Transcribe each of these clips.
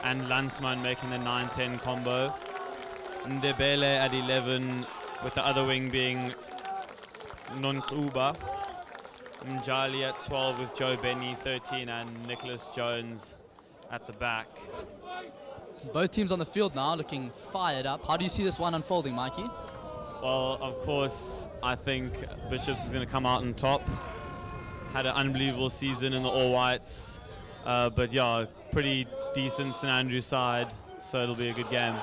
and Landsman making the 9-10 combo. Ndebele at 11, with the other wing being Nonkuba. Mjali at 12 with Joe Benny, 13, and Nicholas Jones at the back. Both teams on the field now looking fired up. How do you see this one unfolding, Mikey? Well, of course, I think Bishops is going to come out on top. Had an unbelievable season in the All Whites. But yeah, pretty decent St Andrews side, so it'll be a good game.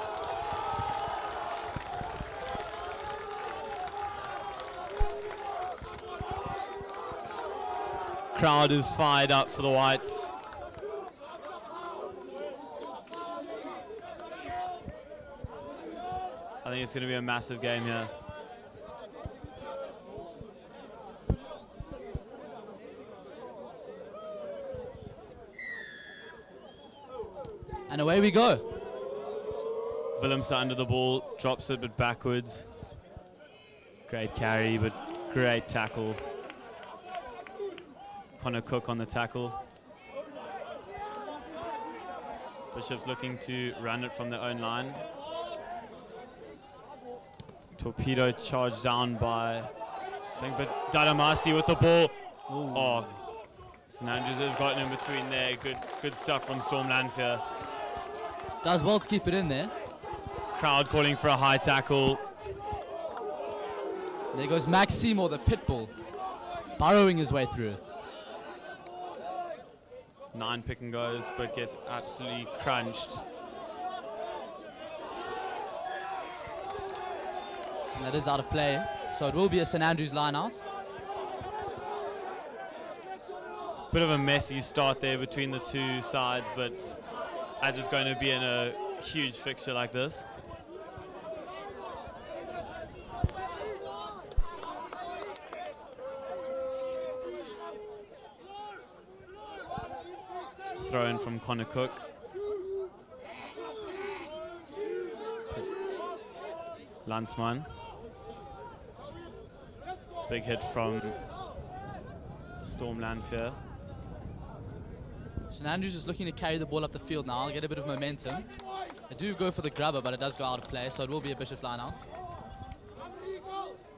Crowd is fired up for the Whites. I think it's going to be a massive game here. And away we go. Willemse under the ball, drops it but backwards. Great carry, but great tackle. Connor Cook on the tackle. Bishop's looking to run it from their own line. Torpedo charged down by, I think, but Dadamasi with the ball. Ooh. Oh, St Andrews have gotten in between there. Good stuff from Storm Lanfear. Does well to keep it in there. Crowd calling for a high tackle. There goes Maximo, the pitbull, burrowing his way through. 9 pick and goes, but gets absolutely crunched. And that is out of play, so it will be a St Andrews line out. Bit of a messy start there between the two sides, but as it's going to be in a huge fixture like this. Throw in from Connor Cook. Landsman. Big hit from Storm Lanfear. St Andrews is looking to carry the ball up the field now, get a bit of momentum. They do go for the grubber, but it does go out of play, so it will be a Bishop line out.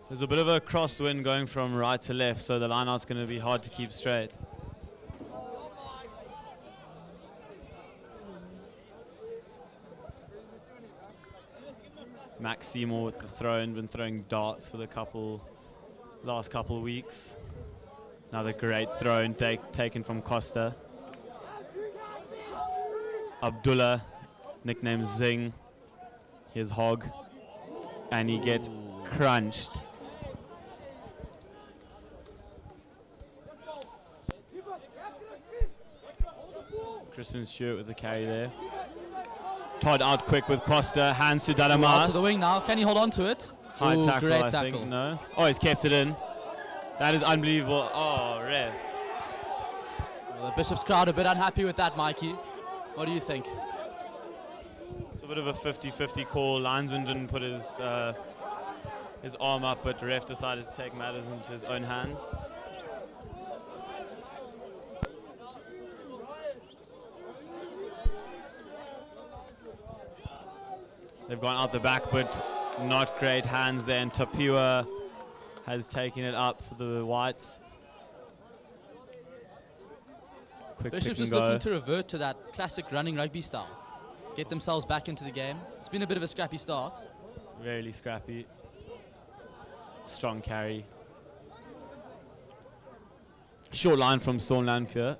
There's a bit of a crosswind going from right to left, so the line out's going to be hard to keep straight. Max Seymour with the throw-in, been throwing darts for the last couple of weeks. Another great throw-in taken from Costa. Abdullah, nicknamed Zing, here's Hog, and he gets crunched. Kristen Stewart with the carry there. Todd out quick with Costa, hands to Dadamas. Out to the wing now, can he hold on to it? High tackle, great I tackle. think, no. Oh, he's kept it in. That is unbelievable. Oh, ref. Well, the Bishop's crowd a bit unhappy with that, Mikey. What do you think? It's a bit of a 50-50 call. Linesman didn't put his arm up, but ref decided to take matters into his own hands. They've gone out the back, but not great hands there, and Tapua has taken it up for the Whites. Quick Bishop's just looking to revert to that classic running rugby style. Get themselves back into the game. It's been a bit of a scrappy start. Really scrappy. Strong carry. Short line from Storm Lanfear.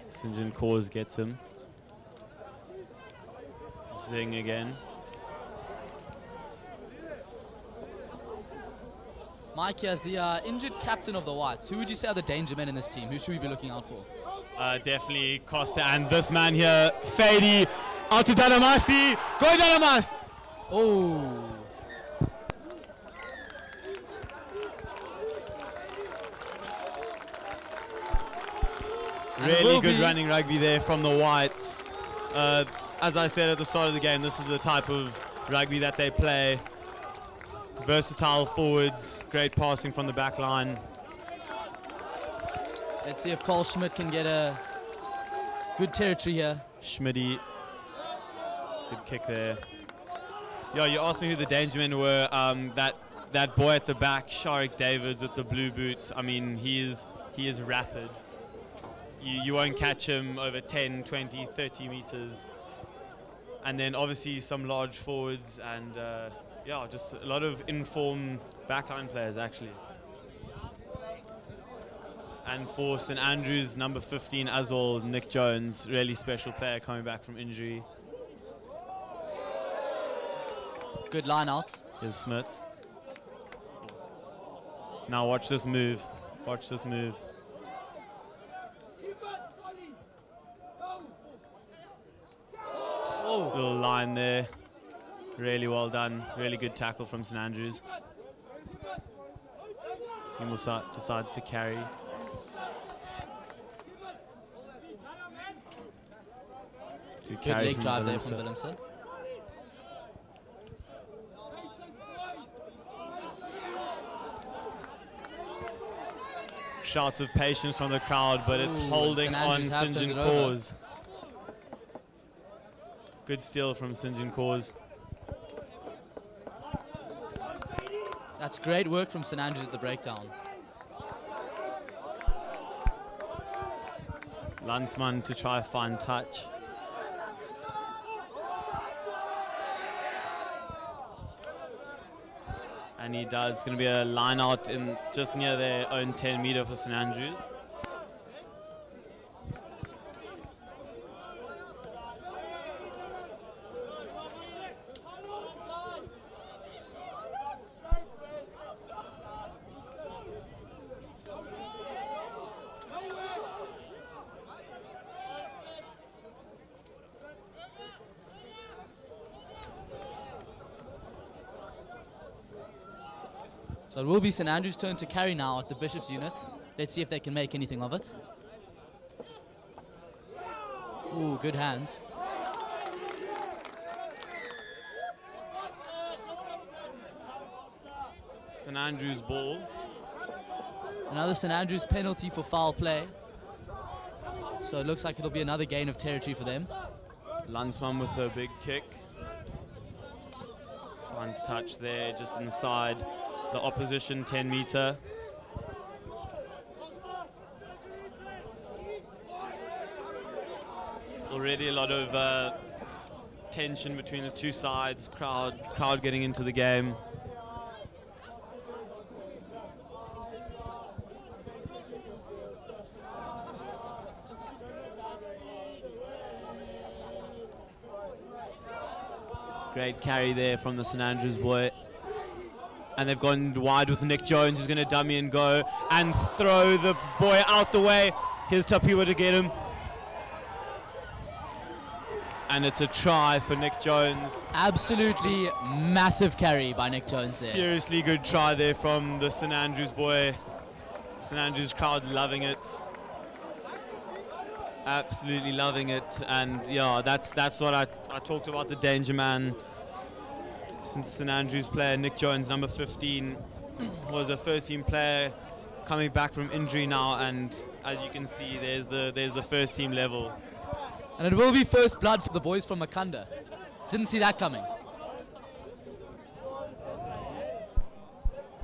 St John Cause gets him. Zing again. Mike, as the injured captain of the Whites, who would you say are the danger men in this team? Who should we be looking out for? Definitely Costa and this man here, Fady, out to Dadamasi. Go Dadamas! Oh. Really good running rugby there from the Whites. As I said at the start of the game, this is the type of rugby that they play. Versatile forwards, great passing from the back line. Let's see if Cole Schmidt can get a Good territory here. Schmidty. Good kick there. Yeah, you asked me who the danger men were. That boy at the back, Sharik Davids with the blue boots. I mean, he is rapid. You won't catch him over 10, 20, 30 meters. And then obviously some large forwards and yeah, just a lot of informed backline players actually. And for St Andrews, number 15 as well, Nick Jones, really special player coming back from injury. Good line out. Here's Smith. Now watch this move. Watch this move. Oh. Little line there. Really well done. Really good tackle from St Andrews. Seymour decides to carry. Good leg drive there from Willemse. Shouts of patience from the crowd, but it's holding on St John Cause. Good steal from St John Cause. That's great work from St Andrews at the breakdown. Landsman to try find touch. And he does. It's going to be a line out in just near their own 10 meter for St Andrews. So it will be St Andrews' turn to carry now at the Bishop's unit. Let's see if they can make anything of it. Ooh, good hands. St Andrews ball. Another St Andrews penalty for foul play. So it looks like it'll be another gain of territory for them. Landsman with a big kick. Finds touch there just inside the opposition 10 meter. Already a lot of tension between the two sides, crowd getting into the game. Great carry there from the St Andrews boy. And they've gone wide with Nick Jones, who's going to dummy and go and throw the boy out the way. Here's Tapiwa to get him. And it's a try for Nick Jones. Absolutely massive carry by Nick Jones there. Seriously good try there from the St Andrews boy. St Andrews crowd loving it. Absolutely loving it. And yeah, that's what I talked about, the danger man. Since St Andrews player Nick Jones, number 15, was a first team player coming back from injury now, and as you can see, there's the first team level. And it will be first blood for the boys from Makanda. Didn't see that coming.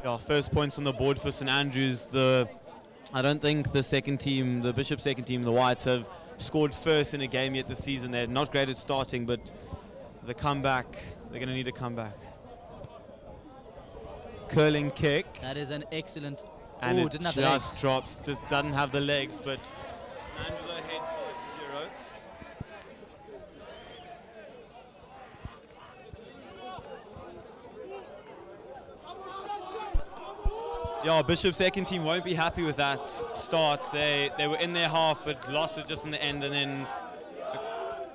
Yeah, first points on the board for St Andrews. I don't think the second team, the Bishop second team, the Whites, have scored first in a game yet this season. They're not great at starting, but the comeback, they're going to need a comeback. Curling kick. That is an excellent. And ooh, it didn't have the just legs. drops, just doesn't have the legs, but St Andrews are ahead 4-0. Yeah, Bishop's second team won't be happy with that start. They were in their half, but lost it just in the end, and then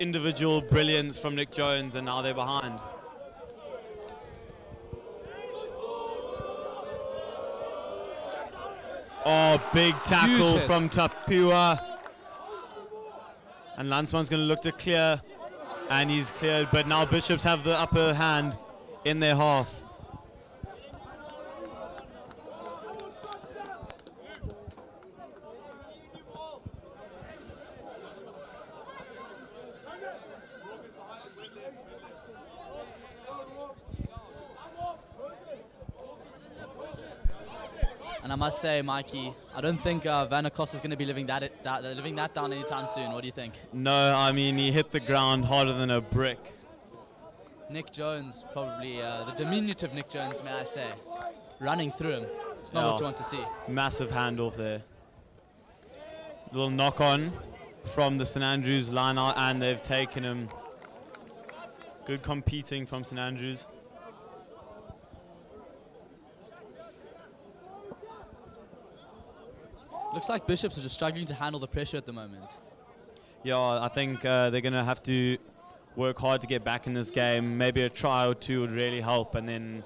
individual brilliance from Nick Jones, and now they're behind. Oh, big tackle from Tapiwa. And Landsman's going to look to clear, and he's cleared, but now Bishops have the upper hand in their half. And I must say, Mikey, I don't think Van Acosta is going to be living that down anytime soon. What do you think? No, I mean, he hit the ground harder than a brick. Nick Jones, probably the diminutive Nick Jones, may I say, running through him. It's not what you want to see. Massive handoff there. Little knock on from the St Andrews line out, and they've taken him. Good competing from St Andrews. Looks like Bishops are just struggling to handle the pressure at the moment. Yeah, I think they're going to have to work hard to get back in this game. Maybe a try or two would really help, and then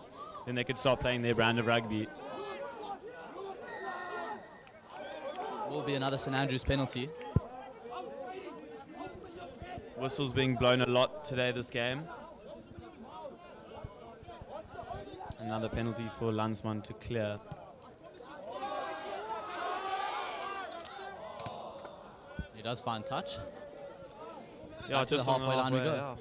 they could start playing their brand of rugby. Will be another St Andrews penalty. Whistles being blown a lot today this game. Another penalty for Landsman to clear. He does find touch. Yeah, Back to just the on the halfway line we go. yeah.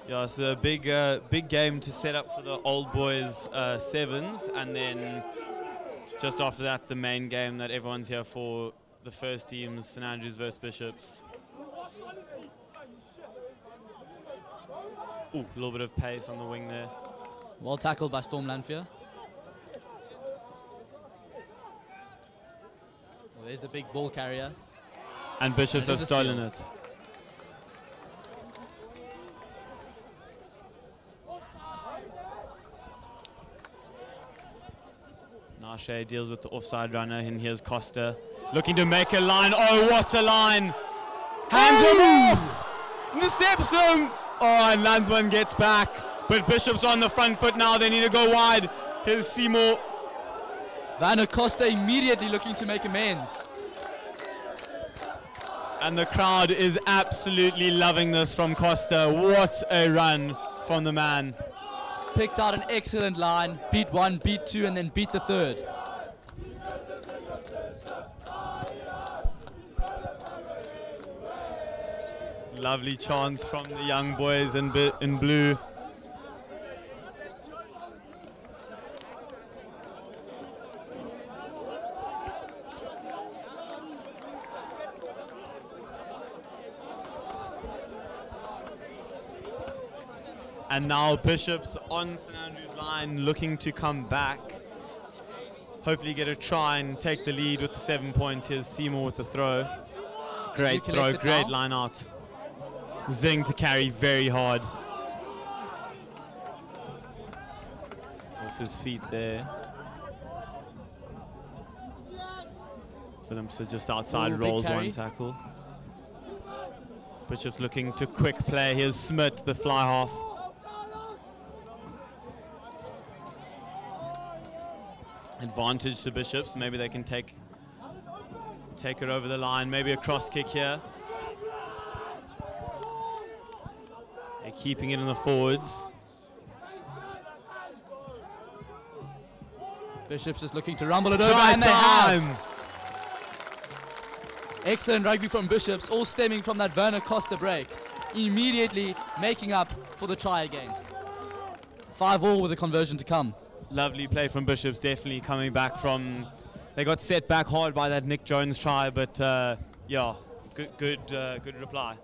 Yeah, it's a big game to set up for the old boys sevens, and then just after that, the main game that everyone's here for, the first teams, St Andrews versus Bishops. Ooh, a little bit of pace on the wing there. Well tackled by Storm Lanfear. Well, there's the big ball carrier. And Bishops have stolen it. Nashe deals with the offside runner, and here's Costa looking to make a line. Oh, what a line! Hands him off! Intercepts him! Oh, and Landsman gets back, but Bishop's on the front foot now. They need to go wide. Here's Seymour. Van Acosta immediately looking to make amends. And the crowd is absolutely loving this from Costa. What a run from the man. Picked out an excellent line, beat one, beat two, and then beat the third. Lovely chance from the young boys in blue. And now Bishops on St Andrews line looking to come back. Hopefully get a try and take the lead with the 7 points. Here's Seymour with the throw. Great throw, great line out. Zing to carry very hard. Off his feet there. Phillips just outside, rolls one tackle. Bishops looking to quick play. Here's Smith, the fly half. Advantage to Bishops. Maybe they can take it over the line. Maybe a cross kick here. They're keeping it in the forwards. Bishops just looking to rumble it over, and they have. Excellent rugby from Bishops, all stemming from that Werner Costa break. Immediately making up for the try against. 5-all with a conversion to come. Lovely play from Bishops, definitely coming back from... They got set back hard by that Nick Jones try, but yeah, good reply.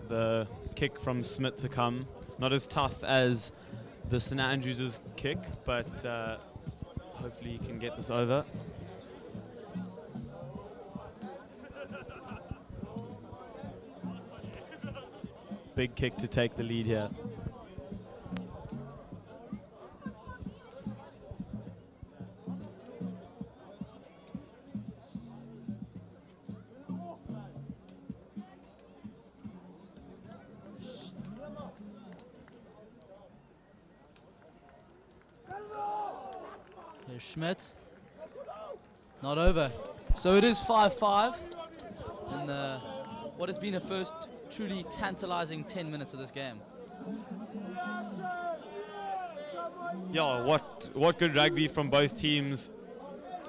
The kick from Smith to come. Not as tough as the St Andrews' kick, but hopefully he can get this over. Big kick to take the lead here. Here's Schmidt. Not over. So it is 5-5 in what has been a first truly tantalizing 10 minutes of this game. Yeah, what good rugby from both teams.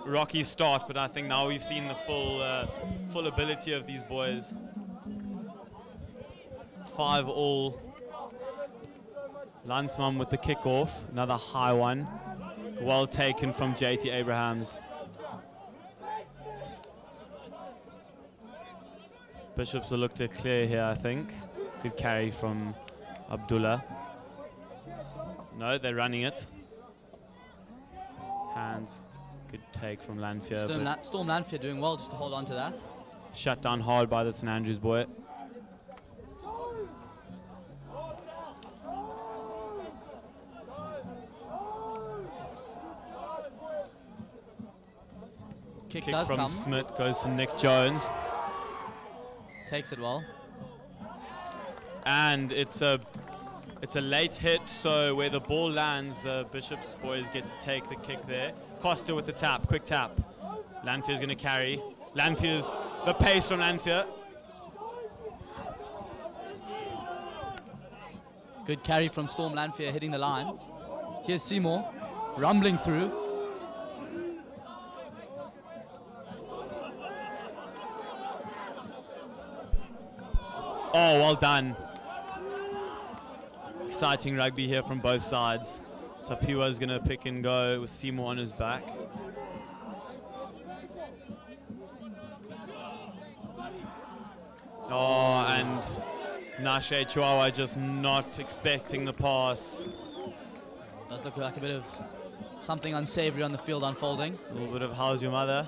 Rocky start, but I think now we've seen the full ability of these boys. 5-all. Lansman with the kickoff, another high one. Well taken from JT Abrahams. Bishops will look to clear here, I think. Good carry from Abdullah. No, they're running it. Hands. Good take from Lanfear. Storm Lanfear doing well just to hold on to that. Shut down hard by the St Andrews boy. Kick Kick from come. Smith goes to Nick Jones. Takes it well. And it's a late hit, so where the ball lands, Bishop's boys get to take the kick there. Costa with the tap, quick tap. Lanfear's going to carry. Lanfear's the pace from Lanfear. Good carry from Storm Lanfear hitting the line. Here's Seymour rumbling through. Oh, well done. Exciting rugby here from both sides. Tapiwa's going to pick and go with Seymour on his back. Oh, and Nashe Chihuahua just not expecting the pass. Does look like a bit of something unsavory on the field unfolding. A little bit of how's your mother?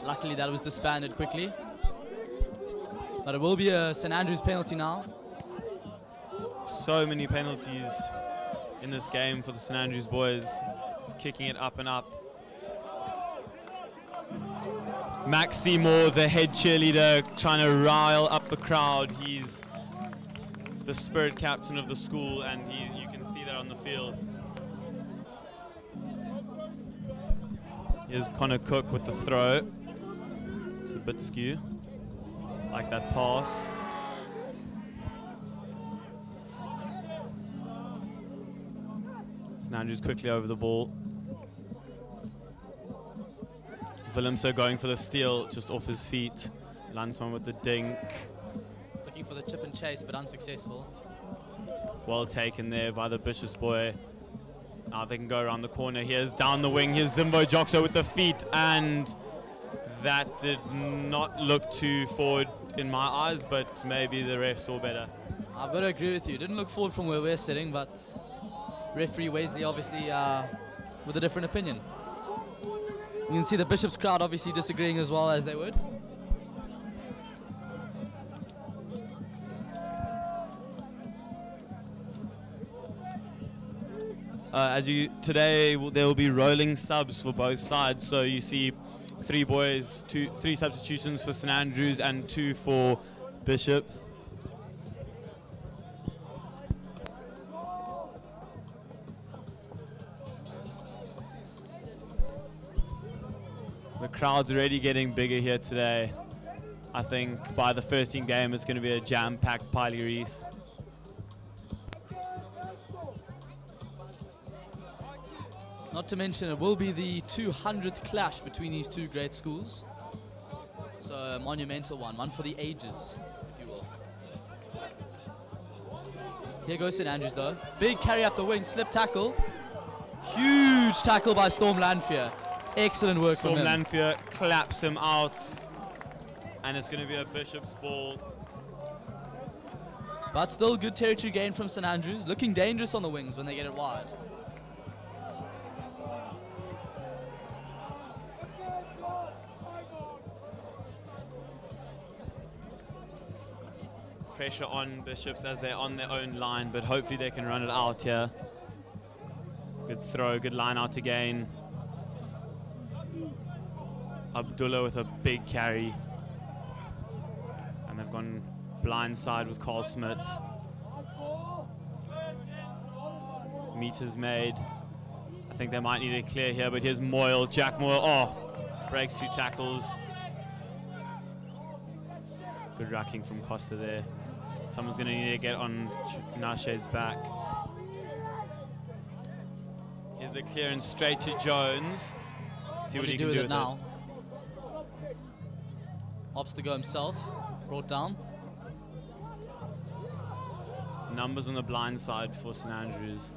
Luckily that was disbanded quickly. But it will be a St Andrews penalty now. So many penalties in this game for the St Andrews boys. Just kicking it up and up. Max Seymour, the head cheerleader, trying to rile up the crowd. He's the spirit captain of the school, and you can see that on the field. Here's Connor Cook with the throw. It's a bit skew. Like that pass. St Andrews quickly over the ball. Willemse going for the steal, just off his feet. Lansman with the dink. Looking for the chip and chase, but unsuccessful. Well taken there by the Bishops boy. Now they can go around the corner. Here's down the wing. Here's Zimbo Joxo with the feet, and that did not look too forward in my eyes, but maybe the ref saw better. I've got to agree with you. Didn't look forward from where we're sitting, but referee Wesley obviously with a different opinion. You can see the Bishops crowd obviously disagreeing as well, as they would. Today there will be rolling subs for both sides, so you see three substitutions for St Andrews and 2 for Bishops. The crowd's already getting bigger here today. I think by the first team game it's going to be a jam-packed Piley Reese. Not to mention it will be the 200th clash between these two great schools. So a monumental one for the ages, if you will. Here goes St Andrews though. Big carry up the wing, slip tackle. Huge tackle by Storm Lanfear. Excellent work from him. Storm Lanfear claps him out, and it's going to be a Bishop's ball. But still good territory gain from St Andrews. Looking dangerous on the wings when they get it wide. Pressure on Bishops as they're on their own line, but hopefully they can run it out here. Good throw, good line out again. Abdullah with a big carry. And they've gone blindside with Carl Smith. Meters made. I think they might need a clear here, but here's Moyle, Jack Moyle. Oh, breaks 2 tackles. Good racking from Costa there. Someone's going to need to get on Nashe's back. Here's the clearance straight to Jones. See what he can do with it now. Opts to go himself. Brought down. Numbers on the blind side for St Andrews.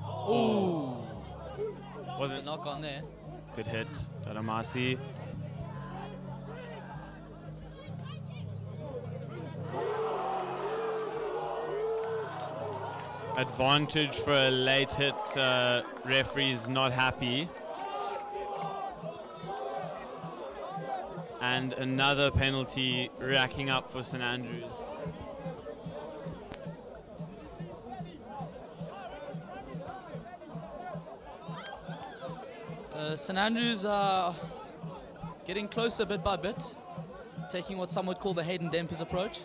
Ooh. Wasn't a knock on there. Good hit, Taramasi. Advantage for a late hit. Referee's not happy. And another penalty racking up for St Andrews. St Andrews are getting closer bit by bit, taking what some would call the Hayden Dempers approach.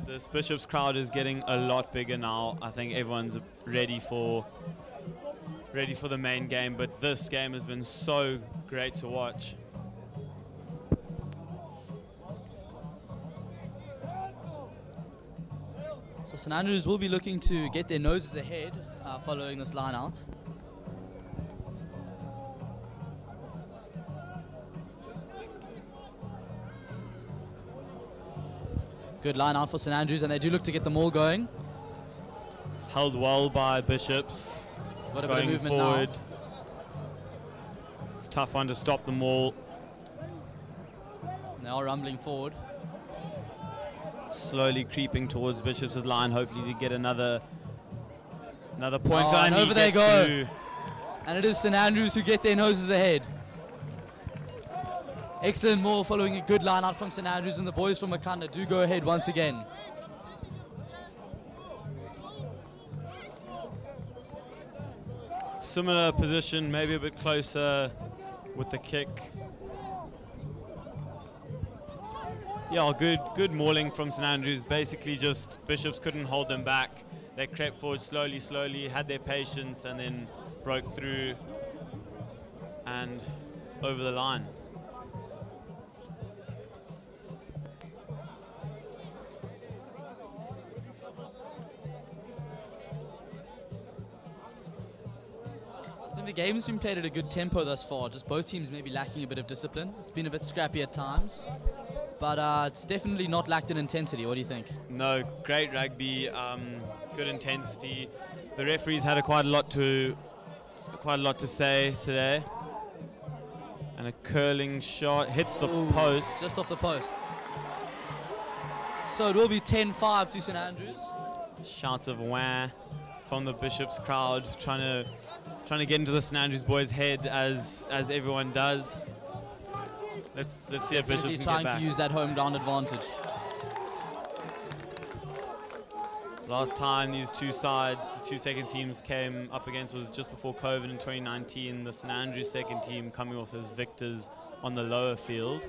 This Bishop's crowd is getting a lot bigger now. I think everyone's ready for the main game, but this game has been so great to watch. So St Andrews will be looking to get their noses ahead following this line out. Good line out for St Andrews, and they do look to get them all going. Held well by Bishops. Got a bit of movement forward. now. It's a tough one to stop them all. They are rumbling forward. Slowly creeping towards Bishops' line, hopefully to get another point. Oh, and over they go. And it is St Andrews who get their noses ahead. Excellent maul following a good line out from St Andrews, and the boys from Makanda do go ahead once again. Similar position, maybe a bit closer with the kick. Yeah, good mauling from St Andrews. Basically just Bishops couldn't hold them back. They crept forward slowly, had their patience, and then broke through and over the line. The game's been played at a good tempo thus far, just both teams maybe lacking a bit of discipline. It's been a bit scrappy at times, but it's definitely not lacked in intensity. What do you think? No, great rugby, good intensity. The referees had quite a lot to say today. And a curling shot hits the post. Just off the post. So it will be 10-5 to St Andrews. Shouts of wah from the Bishops crowd, trying to get into the St Andrews boys' head as everyone does. Let's see if Bishops can get back. Trying to use that home ground advantage. Last time these two sides, the two second teams came up against was just before COVID in 2019. The St Andrews second team coming off as victors on the lower field.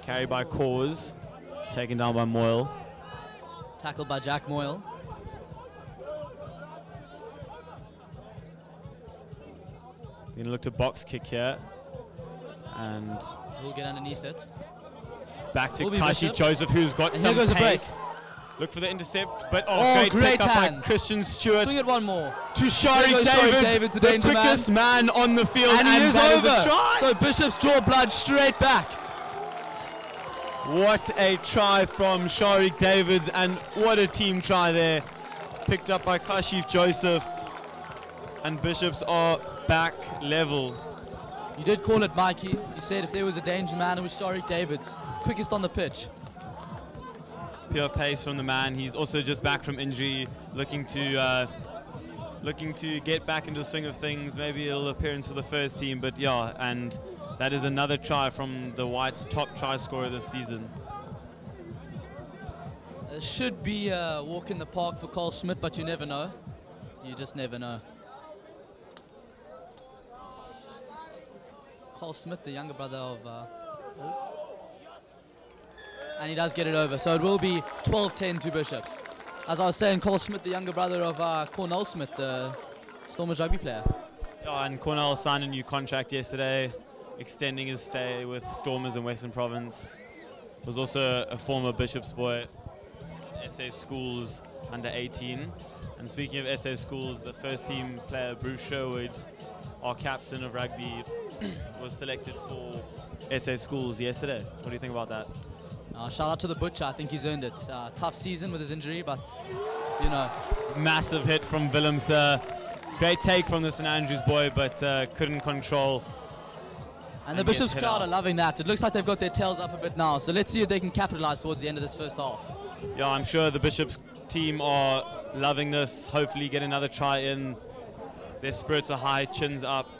Carried by Cause, taken down by Moyle. Tackled by Jack Moyle. Going to look to box kick here. And we'll get underneath it. Back to Kashi Joseph, who's got some pace. Look for the intercept, but great pick up by Christian Stewart. Swing it one more. To Sharik Davids, the quickest man on the field, and he is over. A try. So Bishops draw blood straight back. What a try from Sharik Davids, and what a team try there. Picked up by Kashif Joseph, and Bishops are back level. You did call it, Mikey. You said if there was a danger man, it was Sharik Davids. Quickest on the pitch. Pure pace from the man. He's also just back from injury, looking to get back into the swing of things. Maybe a little appearance for the first team, but yeah, and that is another try from the Whites' top try scorer this season. It should be a walk in the park for Carl Schmidt, but you never know. You just never know. Carl Smith, the younger brother of... and he does get it over. So it will be 12-10 to Bishops. As I was saying, Carl Smith, the younger brother of Cornell Smith, the Stormers rugby player. And Cornell signed a new contract yesterday, extending his stay with Stormers in Western Province. Was also a former Bishop's boy, SA Schools under 18. And speaking of SA Schools, the first team player Bruce Sherwood, our captain of rugby, was selected for SA Schools yesterday. What do you think about that? Shout out to the Butcher. I think he's earned it. Tough season with his injury, but, you know. Massive hit from Willems. Great take from the St Andrews boy, but couldn't control. And the Bishop's crowd are loving that. It looks like they've got their tails up a bit now. So let's see if they can capitalize towards the end of this first half. Yeah, I'm sure the Bishop's team are loving this. Hopefully get another try in. Their spirits are high, chins up,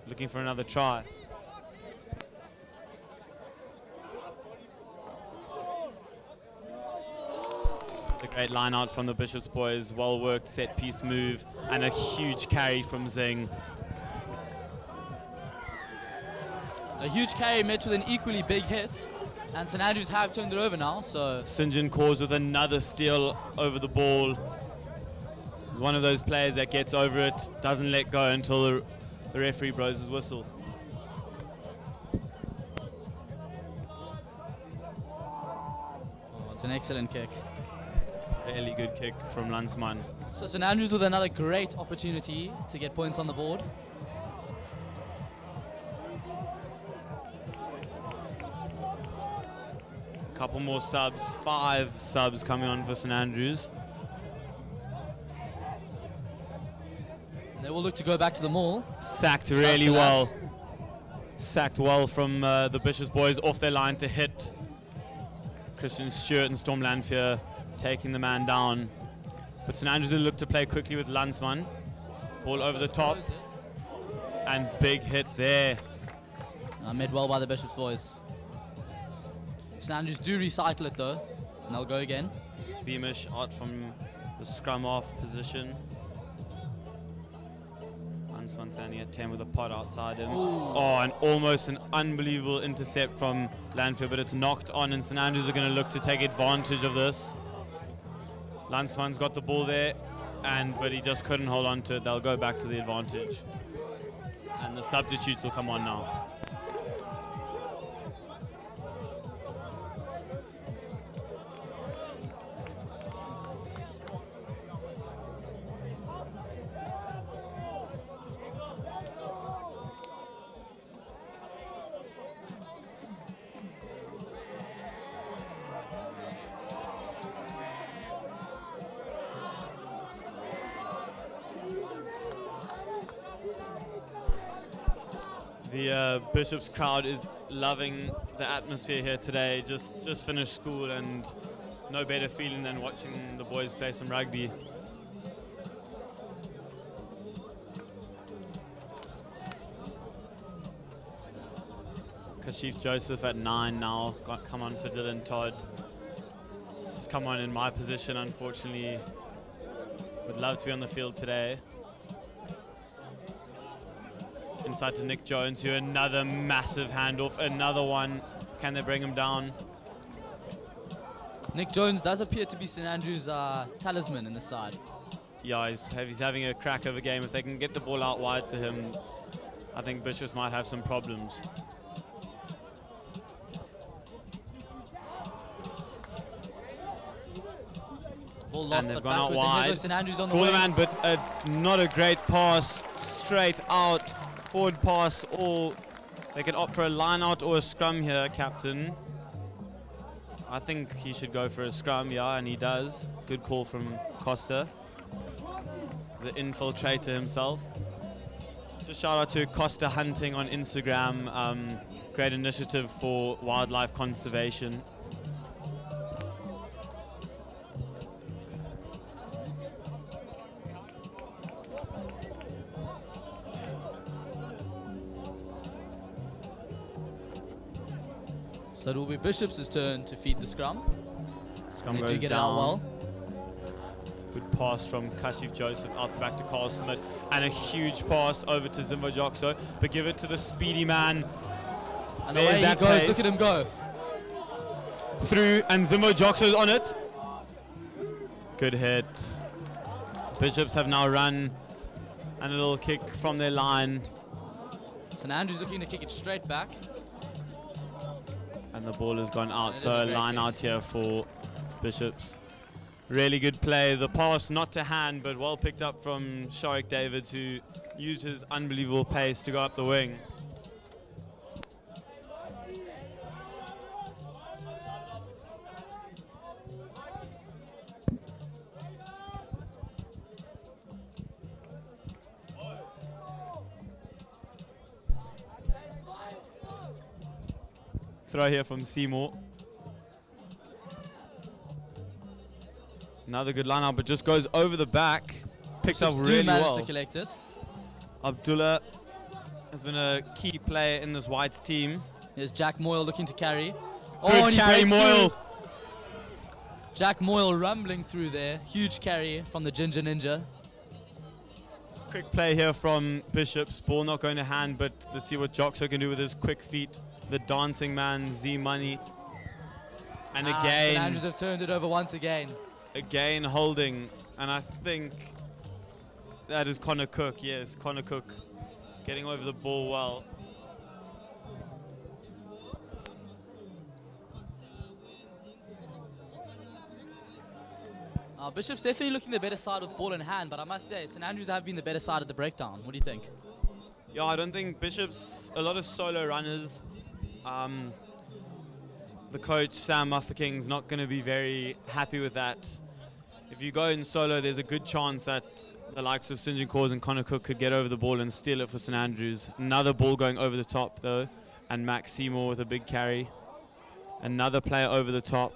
looking for another try. A great line out from the Bishop's boys. Well worked set piece move and a huge carry from Zing. A huge carry met with an equally big hit, and St Andrews have turned it over now. So St John Cause with another steal over the ball. He's one of those players that gets over it, doesn't let go until the referee blows his whistle. it's an excellent kick. Really good kick from Landsman. So St Andrews with another great opportunity to get points on the board. Couple more subs, 5 subs coming on for St Andrews. They will look to go back to the maul. Sacked really well. Sacked well from the Bishop's boys off their line to hit Christian Stewart and Storm Lanfear, taking the man down. But St Andrews will look to play quickly with Landsman. Ball over the top. And big hit there. Made well by the Bishop's boys. St Andrews do recycle it though, and they'll go again. Beamish out from the scrum off position. Landsman standing at 10 with a pot outside him. Ooh. Oh, and almost an unbelievable intercept from Lanfear, but it's knocked on, and St Andrews are going to look to take advantage of this. Landsman's got the ball there, but he just couldn't hold on to it. They'll go back to the advantage. And the substitutes will come on now. The Bishop's crowd is loving the atmosphere here today. Just finished school and no better feeling than watching the boys play some rugby. Kashif Joseph at 9 now, come on for Dylan Todd. Just come on in my position, unfortunately. Would love to be on the field today. Inside to Nick Jones, who another massive handoff, another one. Can they bring him down? Nick Jones does appear to be St Andrews' talisman in the side. Yeah, he's having a crack of a game. If they can get the ball out wide to him, I think Bishops might have some problems. Ball lost, and they've but gone out backwards, wide. St Andrews on the Draw the wing. man, but not a great pass. Straight out, forward pass, or they can opt for a line out or a scrum here, captain. I think he should go for a scrum, yeah, and he does. Good call from Costa, the infiltrator himself. Just shout out to Costa Hunting on Instagram. Great initiative for wildlife conservation. So it will be Bishop's turn to feed the scrum. Scrum They goes do get down. it out well. Good pass from Kashif Joseph out the back to Carl Smith. And a huge pass over to Zimbo Joxo. But give it to the speedy man. And There's away he that goes. pace. Look at him go. Through, and Zimbo Joxo's on it. Good hit. Bishops have now run And a little kick from their line. St Andrews looking to kick it straight back. And the ball has gone out, It so is a a great line kick. out here for Bishops. Really good play. The pass not to hand, but well picked up from Sharik Davids, who used his unbelievable pace to go up the wing. Throw here from Seymour. Another good line out, but just goes over the back. Picks up Bishops do really manage well. to collect it. Abdullah has been a key player in this Whites team. Here's Jack Moyle looking to carry. Good and he carry, breaks Moyle. through. Jack Moyle rumbling through there. Huge carry from the Ginger Ninja. Quick play here from Bishops. Ball not going to hand, but let's see what Joxo can do with his quick feet. The dancing man, Z-Money. And St again, Andrews have turned it over once again. again holding. And I think that is Connor Cook. Yes, Connor Cook getting over the ball well. Bishop's definitely looking the better side with ball in hand, but I must say, St Andrews have been the better side at the breakdown. What do you think? Yeah, I don't think Bishops, a lot of solo runners. The coach, Sam Muffaking's not going to be very happy with that. If you go in solo, there's a good chance that the likes of St. John Cause and Connor Cook could get over the ball and steal it for St Andrews. Another ball going over the top, though, and Max Seymour with a big carry. Another player over the top,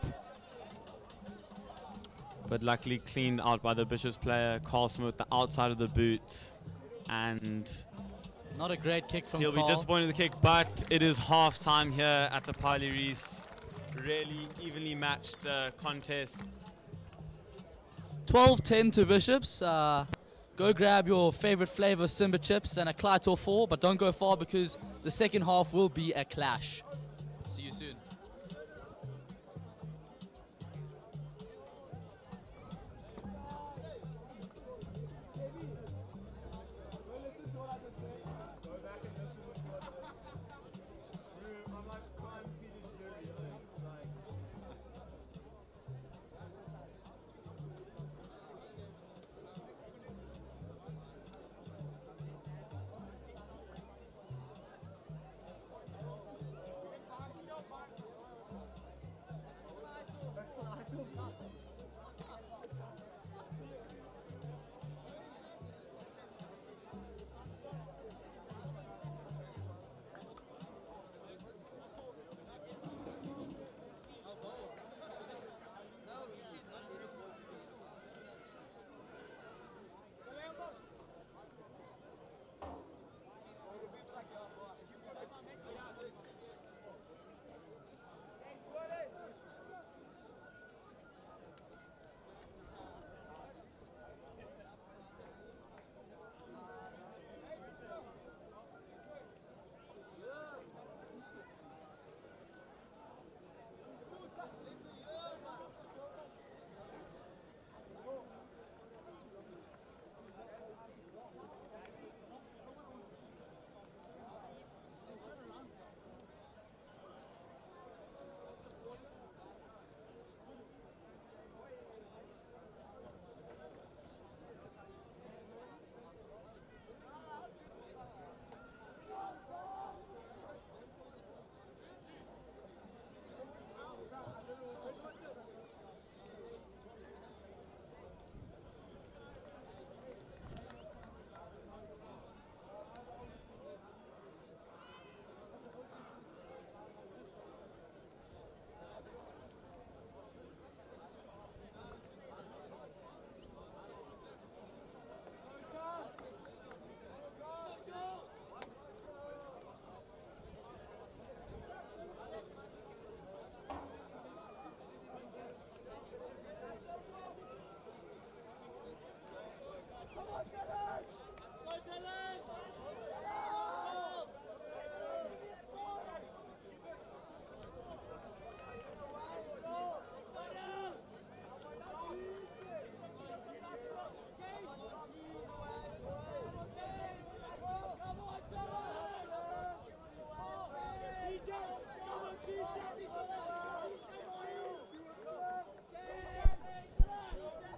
but luckily cleaned out by the Bishops player, Carlson, with the outside of the boot. And Not a great kick from he'll Carl. be disappointed with the kick, but it is half time here at the Piley Reese. Really evenly matched contest. 12-10 to Bishops. Go grab your favorite flavor Simba chips and a Clyde or 4, but don't go far because the second half will be a clash. See you soon.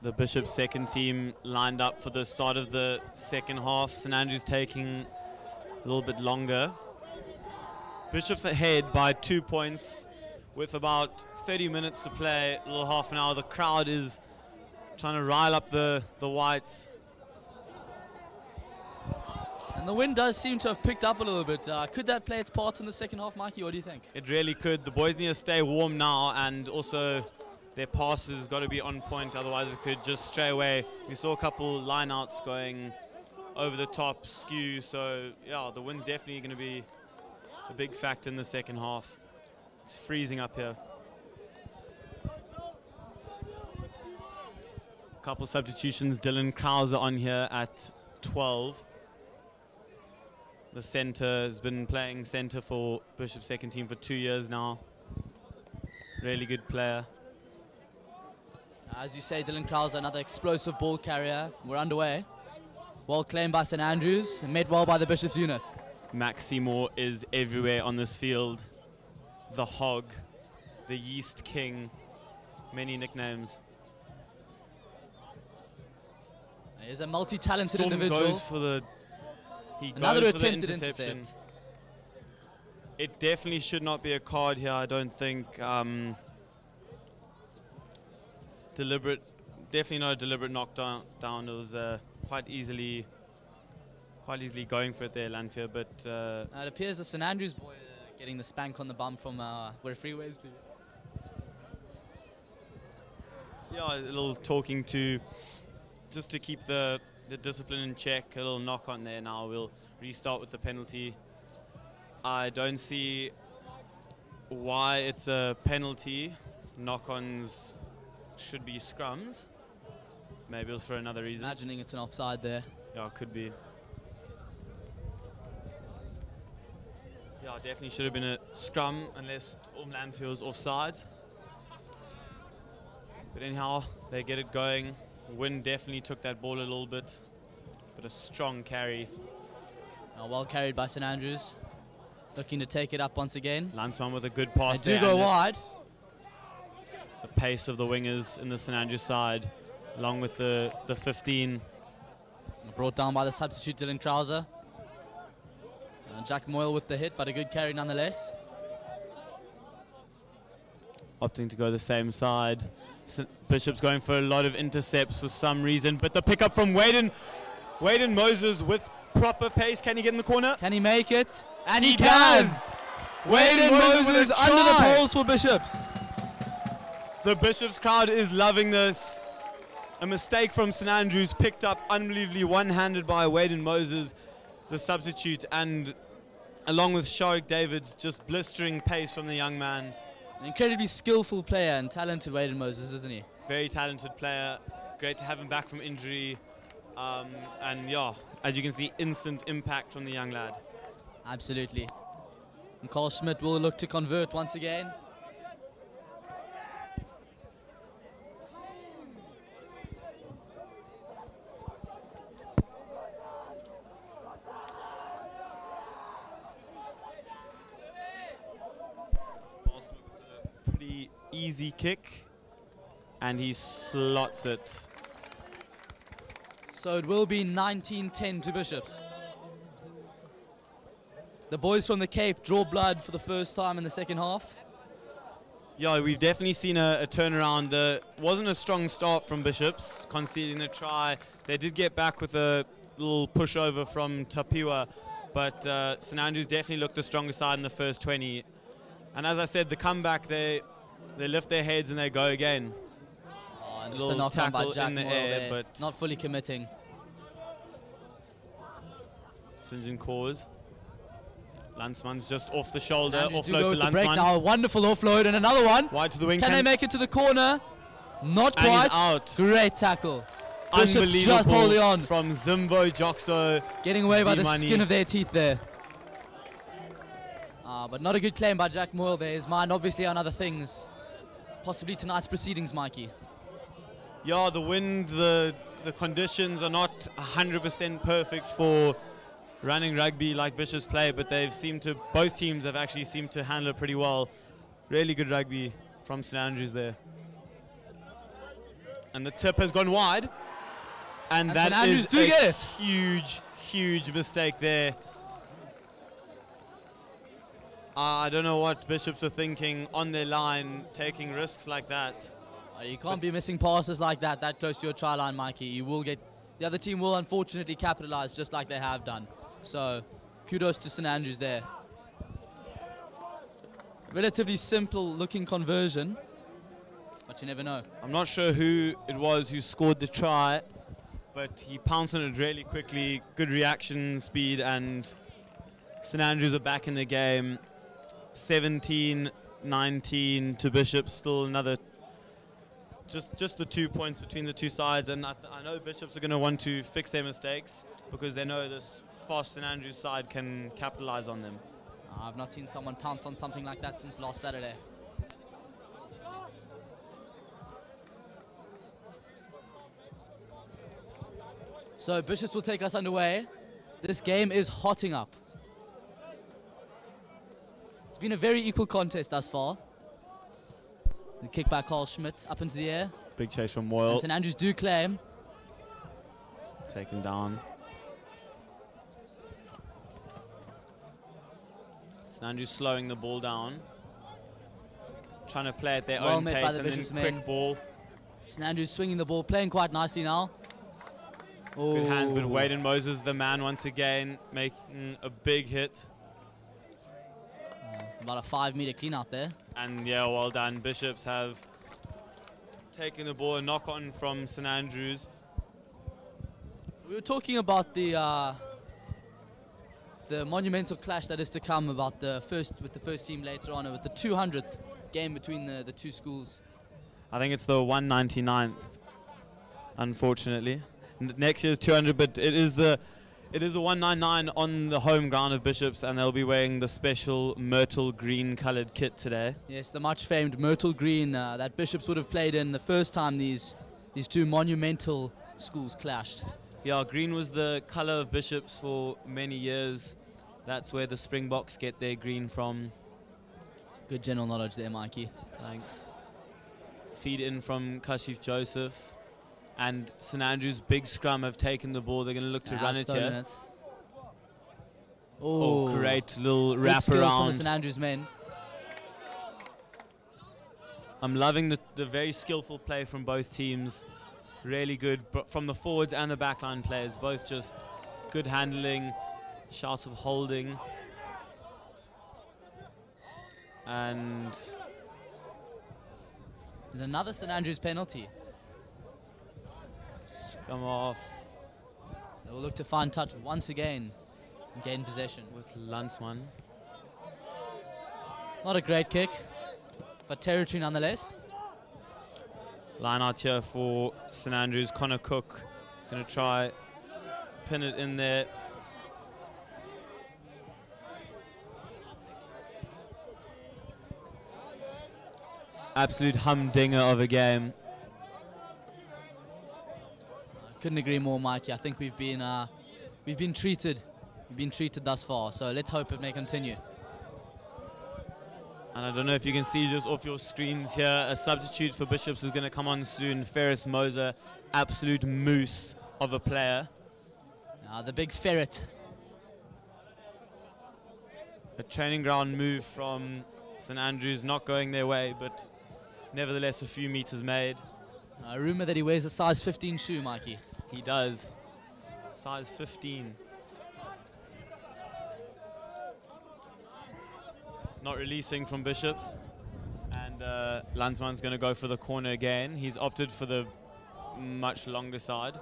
The Bishop's second team lined up for the start of the second half. St Andrews taking a little bit longer. Bishop's ahead by 2 points with about 30 minutes to play, a little half an hour. The crowd is trying to rile up the Whites. And the wind does seem to have picked up a little bit. Could that play its part in the second half, Mikey? What do you think? It really could. The boys need to stay warm now, and also their passes got to be on point, otherwise it could just stray away. We saw a couple line-outs going over the top, skew, so yeah, the wind's definitely going to be a big factor in the second half. It's freezing up here. Couple substitutions. Dylan Krauser on here at 12. The centre has been playing centre for Bishop's second team for 2 years now. Really good player. As you say, Dylan Krauser, another explosive ball carrier. We're underway. Well claimed by St Andrews and made well by the Bishop's unit. Max Seymour is everywhere on this field. The Hog, the Yeast King, many nicknames. He's a multi-talented Storm individual. goes for the Another goes for the attempted interception. intercept. It definitely should not be a card here, I don't think. Definitely not a deliberate knockdown. It was quite easily going for it there, Lanfear, but It appears the St Andrews boy getting the spank on the bum from referee Wesley. yeah, a little talking to, just to keep the discipline in check, a little knock on there. Now we'll restart with the penalty. I don't see why it's a penalty. Knock-ons should be scrums. Maybe it was for another reason. Imagining it's an offside there. Yeah, it could be. Yeah, definitely should have been a scrum unless Lanfear was offside. But anyhow, they get it going. Wind definitely took that ball a little bit, but a strong carry. Well carried by St Andrews. Looking to take it up once again. Lansman with a good pass They there. do go wide. The pace of the wingers in the St Andrews side, along with the 15. Brought down by the substitute Dylan Krauser. Jack Moyle with the hit, but a good carry nonetheless. Opting to go the same side. St Bishop's going for a lot of intercepts for some reason, but the pickup from Waden Moses with proper pace. Can he get in the corner? Can he make it? And he does! Waden Moses with a under the try. poles for Bishops. The Bishop's crowd is loving this. A mistake from St Andrews, picked up unbelievably one-handed by Waden Moses, the substitute, and along with Sharik Davids, just blistering pace from the young man. An incredibly skillful player and talented Waden Moses, isn't he? Very talented player. Great to have him back from injury. And yeah, as you can see, instant impact from the young lad. Absolutely. And Carl Schmidt will look to convert once again. Pretty easy kick, and he slots it. So it will be 19-10 to Bishops. The boys from the Cape draw blood for the first time in the second half. Yeah, we've definitely seen a turnaround. Wasn't a strong start from Bishops, conceding a try. They did get back with a little pushover from Tapiwa, but St Andrews definitely looked the stronger side in the first 20. And as I said, the comeback, they lift their heads and they go again. Oh, and just a knock-on by Jack in the Moyle air, there, but not fully committing. St John cause. Lansman's just off the shoulder, Andrews do go offload to with the break Lansman. now, a wonderful offload and another one. Wide to the wing. Can they make it to the corner? Not And he's quite. out. Great tackle. Bishops just Unbelievable holding on. from Zimbo Joxo. Getting away by the Z-Money. skin of their teeth there. But not a good claim by Jack Moyle there. His mind obviously on other things. Possibly tonight's proceedings, Mikey. Yeah, the wind, the conditions are not 100% perfect for running rugby like Bishops play, but both teams have actually seemed to handle it pretty well. Really good rugby from St Andrews there. And the tip has gone wide. And And that St Andrews is do a get it. huge, huge mistake there. I don't know what Bishops were thinking on their line, taking risks like that. You can't be missing passes like that close to your try line, Mikey. The other team will unfortunately capitalize just like they have done. So kudos to St Andrews there. Relatively simple looking conversion, but you never know. I'm not sure who it was who scored the try, but he pounced on it really quickly. Good reaction speed, and St Andrews are back in the game. 17-19 to Bishops. Still another, just the 2 points between the two sides, and I know Bishops are going to want to fix their mistakes because they know this fast St Andrews side can capitalize on them. I've not seen someone pounce on something like that since last Saturday. So Bishops will take us underway. This game is hotting up. It's been a very equal contest thus far. The kick by Carl Schmidt up into the air. Big chase from Moyle. And St Andrews do claim. Taken down. St Andrews slowing the ball down. Trying to play at their Well own met by pace the and then Bishops quick men. ball. St Andrews swinging the ball, playing quite nicely now. Good hands, but Oh. Waden Moses, the man once again, making a big hit. About a 5-meter clean out there. And yeah, well done. Bishops have taken the ball, a knock on from St Andrews. We were talking about the monumental clash that is to come about with the first team later on, with the 200th game between the two schools. I think it's the 199th, unfortunately. Next year's 200, but it is a 199 on the home ground of Bishops, and they'll be wearing the special myrtle green coloured kit today. Yes, the much famed myrtle green that Bishops would have played in the first time these two monumental schools clashed. Yeah, green was the colour of Bishops for many years. That's where the Springboks get their green from. Good general knowledge there, Mikey. Thanks. Feed in from Kashif Joseph. And St Andrews' big scrum have taken the ball. They're going to look to run it here. Oh, great little good wrap skills from the around. St Andrews men. I'm loving the very skillful play from both teams. Really good from the forwards and the backline players. Both just good handling, shouts of holding. And there's another St Andrews penalty. Come off So we'll look to find touch once again and gain possession. with Landsman. Not a great kick, but territory nonetheless. Line out here for St Andrews. Connor Cook is going to try pin it in there. Absolute humdinger of a game. Couldn't agree more, Mikey. I think we've been treated. We've been treated thus far. So let's hope it may continue. And I don't know if you can see just off your screens here, a substitute for Bishops is going to come on soon. Ferris Moser, absolute moose of a player. The big ferret. A training ground move from St Andrews, not going their way, but nevertheless a few meters made. A rumour that he wears a size 15 shoe, Mikey. He does. Size 15. Not releasing from Bishops. And Landsman's going to go for the corner again. He's opted for the much longer side.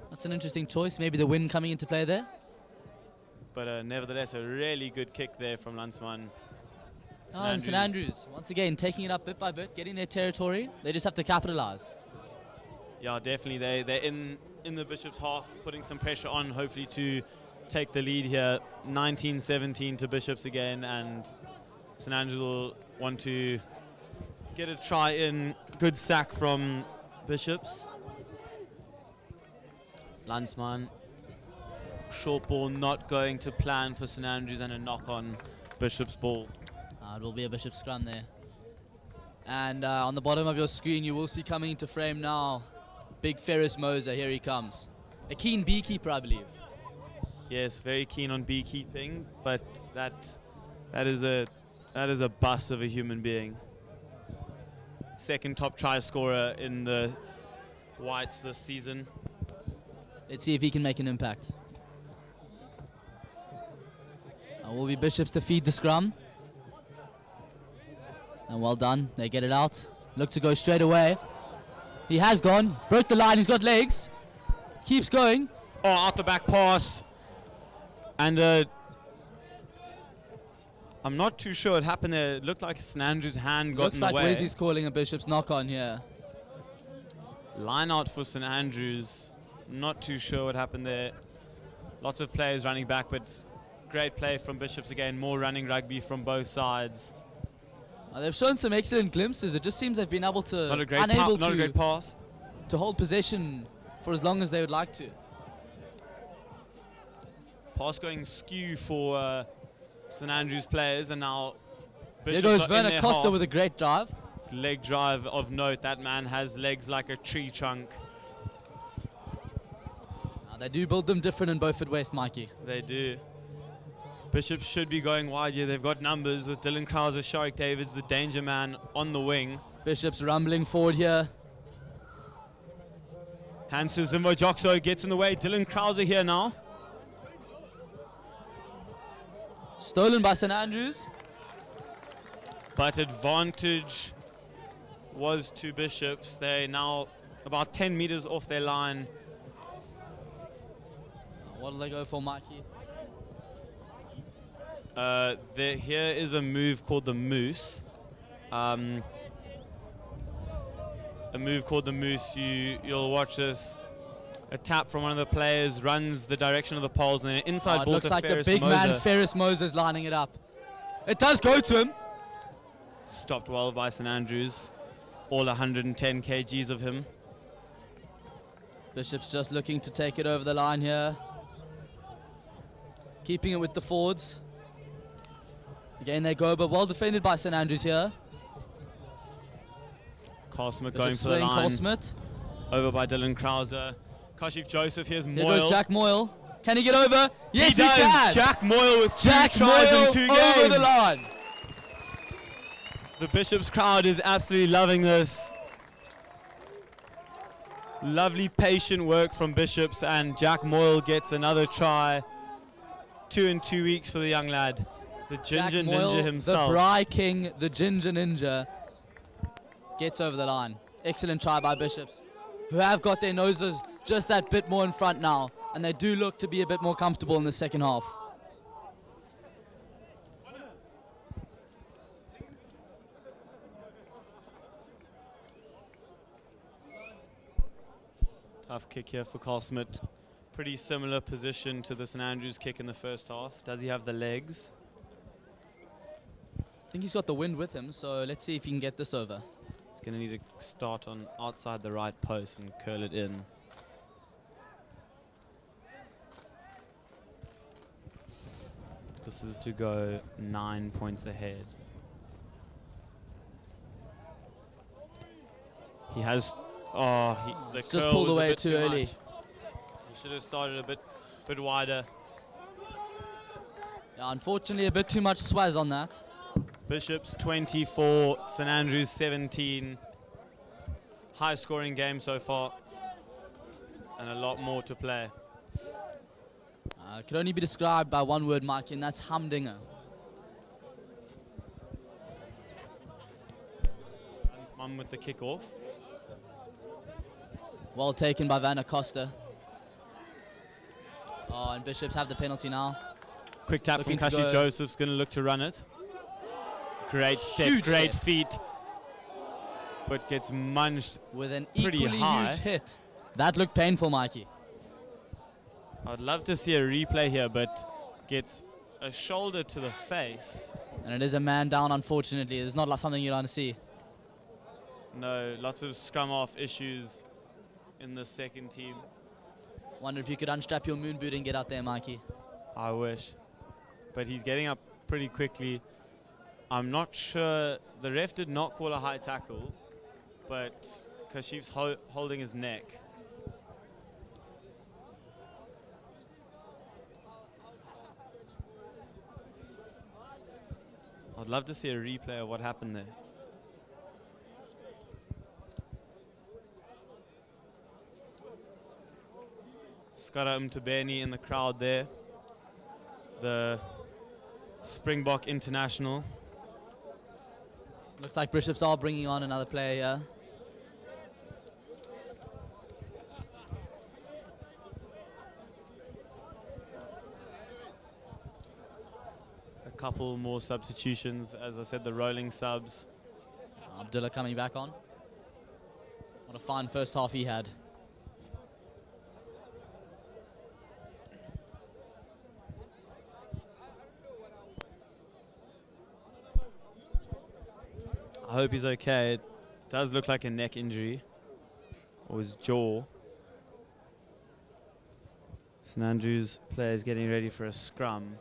That's an interesting choice. Maybe the wind coming into play there. But nevertheless, a really good kick there from Landsman. And St Andrews, once again, taking it up bit by bit, getting their territory. They just have to capitalise. Yeah, definitely. They're in the Bishops' half, putting some pressure on, hopefully to take the lead here. 19-17 to Bishops again, and St Andrews will want to get a try in. Good sack from Bishops. Landsman. Short ball not going to plan for St Andrews, and a knock on Bishops' ball. It will be a Bishop scrum there. And on the bottom of your screen, you will see coming into frame now, big Ferris Moser. Here he comes. A keen beekeeper, I believe. Yes, very keen on beekeeping, but that is a bust of a human being. Second top try scorer in the Whites this season. Let's see if he can make an impact. Will be Bishops to feed the scrum. And well done, they get it out. Look to go straight away. He has gone, broke the line, he's got legs. Keeps going. Oh, out the back pass. And I'm not too sure what happened there. It looked like St Andrews' hand got in the way. Looks like Wesley's calling a Bishops knock on here. Line out for St Andrews. Not too sure what happened there. Lots of players running back, but great play from Bishops again. More running rugby from both sides. They've shown some excellent glimpses. It just seems they've been able to not a great pass to hold possession for as long as they would like to. Pass going skew for St Andrews players, and now Bishops there goes Werner Costa with a great drive. Leg drive of note. That man has legs like a tree trunk. They do build them different in Beaufort West, Mikey. They do. Bishops should be going wide here. They've got numbers with Dylan Krauser, Sharik Davids, the danger man on the wing. Bishops rumbling forward here. Hands to Zimbo Joxo, gets in the way. Dylan Krauser here now. Stolen by St Andrews. But advantage was to Bishops. They're now about 10 meters off their line. What do they go for, Mikey? Here is a move called the Moose. A move called the Moose. You'll watch this. A tap from one of the players runs the direction of the poles, and then an inside ball to Ferris Moser. Looks like the big man Ferris Moser's lining it up. It does go to him. Stopped well by St Andrews. All 110 kgs of him. Bishops just looking to take it over the line here. Keeping it with the forwards. Again they go, but well defended by St Andrews here. Carl Smith going for the line. Carl Smith. Over by Dylan Krauser. Kashif Joseph, here's Moyle. Here goes Jack Moyle. Can he get over? Yes, he does. can. Jack Moyle with two tries in 2 games. Over the line. The Bishops crowd is absolutely loving this. Lovely patient work from Bishops, and Jack Moyle gets another try. 2 in 2 weeks for the young lad. The Ginger Ninja himself. The Bry King, the Ginger Ninja, gets over the line. Excellent try by Bishops, who have got their noses just that bit more in front now, and they do look to be a bit more comfortable in the second half. Tough kick here for Carl Smith. Pretty similar position to the St Andrews kick in the first half. Does he have the legs? I think he's got the wind with him, so let's see if he can get this over. He's going to need to start on outside the right post and curl it in. This is to go 9 points ahead. He has... it's just pulled away too early. He should have started a bit wider. Yeah, unfortunately, a bit too much swaz on that. Bishops 24, St Andrews 17. High scoring game so far, and a lot more to play. It could only be described by one word, Mike, and that's humdinger. His mum with the kick-off. Well taken by Werner Costa. Oh, and Bishops have the penalty now. Quick tap from Kashi Joseph's going to look to run it. Great step, huge great step. feet. But gets munched with an pretty equally high. huge hit. That looked painful, Mikey. I'd love to see a replay here, but gets a shoulder to the face. And it is a man down, unfortunately. It's not like something you'd want to see. No, lots of scrum off issues in the second team. Wonder if you could unstrap your moon boot and get out there, Mikey. I wish. But he's getting up pretty quickly. I'm not sure. The ref did not call a high tackle, but Kashif's holding his neck. I'd love to see a replay of what happened there. Skara Mtubeni in the crowd there. The Springbok international. Looks like Bishops are bringing on another player here. A couple more substitutions. As I said, the rolling subs. Abdullah coming back on. What a fine first half he had. I hope he's okay. It does look like a neck injury, or his jaw. St Andrews players getting ready for a scrum.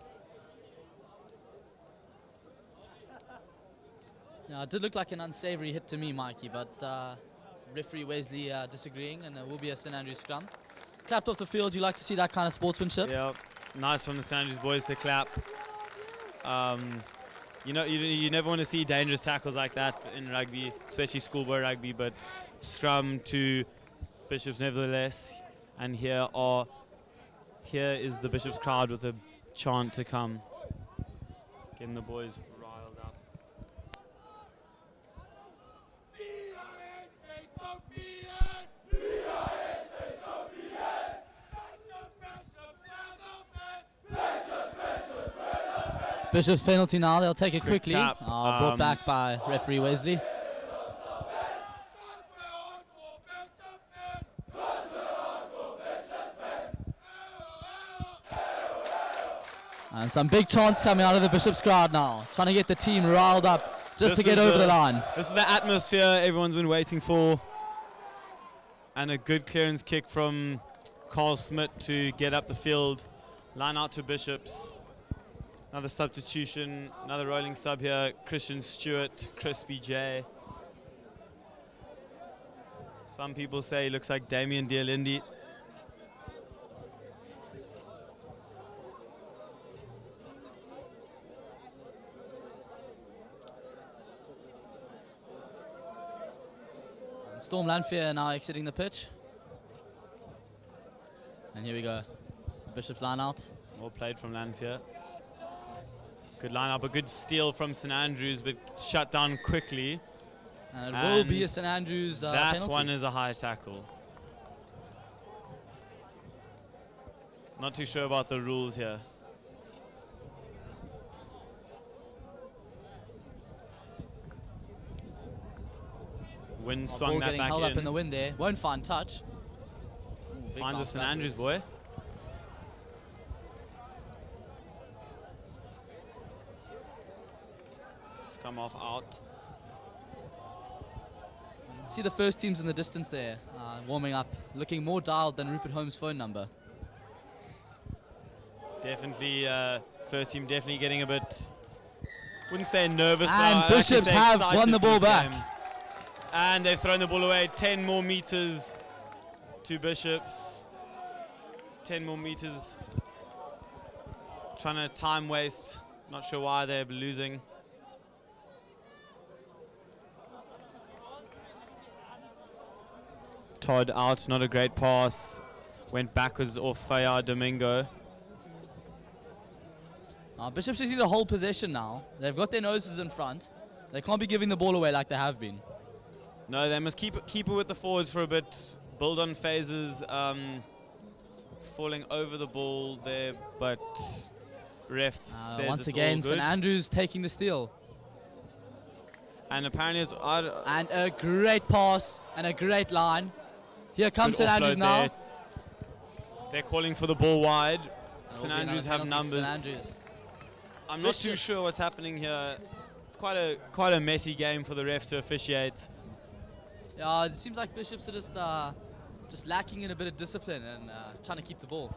Yeah, it did look like an unsavoury hit to me, Mikey, but referee Wesley disagreeing, and it will be a St Andrews scrum. Clapped off the field, you like to see that kind of sportsmanship? Yeah, nice from the St Andrews boys to clap. You know, you never want to see dangerous tackles like that in rugby, especially schoolboy rugby, but scrum to Bishops nevertheless. And here is the Bishops crowd with a chant to come. Getting the boys riled up. Bishops penalty now, they'll take it Quick quickly. tap. Brought back by referee Wesley. And some big chants coming out of the Bishops crowd now, trying to get the team riled up just to get over the line. This is the atmosphere everyone's been waiting for. And a good clearance kick from Carl Smith to get up the field. Line out to Bishops. Another substitution, another rolling sub here. Christian Stewart, Crispy J. Some people say he looks like Damien Dialindi. Storm Lanfear now exiting the pitch. And here we go. Bishops line out. Well played from Lanfear. Good line up, a good steal from St Andrews, but shut down quickly. And it will be a St Andrews penalty. That one is a high tackle. Not too sure about the rules here. Wind swung that getting back held in. up in the wind there. Won't find touch. Ooh, Finds a St Andrews boy. Just come off out. See the first teams in the distance there, warming up, looking more dialed than Rupert Holmes' phone number. Definitely, first team definitely getting a bit, wouldn't say nervous, And but Bishops have won the ball back. And they've thrown the ball away. 10 more meters to Bishops. 10 more meters. Trying to time waste. Not sure why they're losing. Todd out, not a great pass. Went backwards off Fayard Domingo. Bishops just need to hold possession now. They've got their noses in front. They can't be giving the ball away like they have been. No, they must keep it with the forwards for a bit. Build on phases. Falling over the ball there, but ref says once it's again, all good. St Andrews taking the steal. And apparently it's and a great pass and a great line. Here comes St Andrews now. There. They're calling for the ball wide. St Andrews have numbers. St Andrews. I'm not too sure what's happening here. It's quite a messy game for the ref to officiate. Yeah, it seems like Bishops are just lacking in a bit of discipline and trying to keep the ball.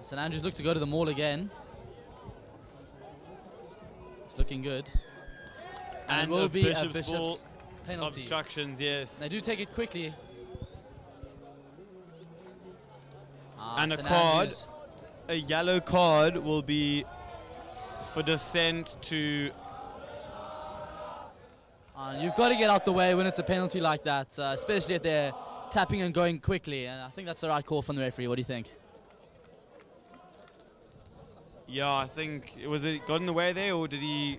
St Andrews look to go to the maul again. It's looking good. And it will be a Bishop's penalty. Obstructions, yes. They do take it quickly. And a St card, Andrews. a yellow card will be for dissent to... You've got to get out the way when it's a penalty like that, especially if they're tapping and going quickly. And I think that's the right call from the referee. What do you think? Yeah, I think, was it got in the way there, or